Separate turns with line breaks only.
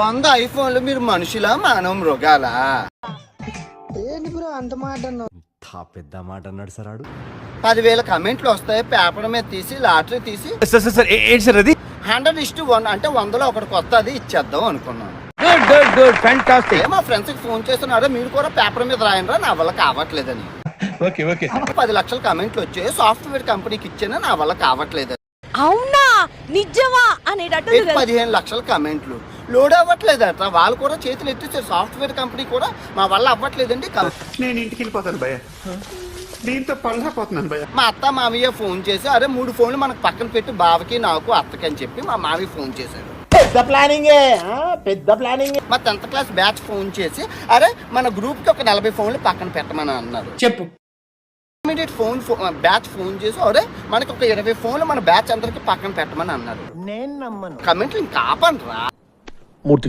100 ఐఫోన్లు మీరు మనుషులా మానవ మృగాలా?
ఏంటి బ్రో అంత మాట అన్నావు?
పెద్ద మాట అన్నాడు సార్.
10,000 కమెంట్లు వస్తాయి, పేపర్ మీద తీసి లాటరీ తీసి
ఏంటి సార్ అది?
100:1 అంటే 100లో ఒకటి కొత్త అది ఇచ్చేద్దాం అనుకున్నాను. మా ఫ్రెండ్స్ కి ఫోన్ చేస్తున్నారా, మీరు కూడా పేపర్ మీద రాయనరా, నా వల్ల కావట్లేదని. 10 లక్షల కమెంట్లు వచ్చాయి, సాఫ్ట్వేర్ కంపెనీకి ఇచ్చాను, నా వల్ల కావట్లేదని.
అవునా నిజమా అనేటట్టు
15 లక్షల కమెంట్లు లోడ్ అవ్వట్లేదట. వాళ్ళు కూడా చేతులు ఎత్తేసారు, సాఫ్ట్వేర్ కంపెనీ కూడా మా వల్ల అవ్వట్లేదండి.
నేను ఇంటికి వెళ్ళిపోతాను భయ్య, దీంతో పళ్ళపోతున్నాను భయ్య.
మా అత్త మామయ్య ఫోన్ చేసి, అరే 3 ఫోన్లు మనకు పక్కన పెట్టి బావకి నాకు అత్తకి అని చెప్పి మా మామయ్య ఫోన్ చేశాడు.
పెద్ద ప్లానింగ్.
మా 10th క్లాస్ బ్యాచ్ ఫోన్ చేసి, అరే మన గ్రూప్ కి ఒక 40 ఫోన్లు పక్కన పెట్టమని అన్నారు.
చెప్పు.
ఇమీడియట్ బ్యాచ్ ఫోన్ చేసి, అరే మనకి ఒక 20 ఫోన్లు మన బ్యాచ్ అందరికి పక్కన పెట్టమని అన్నారు.
నేను నమ్మను.
కమెంట్లు ఇంకా ఆపండి రా.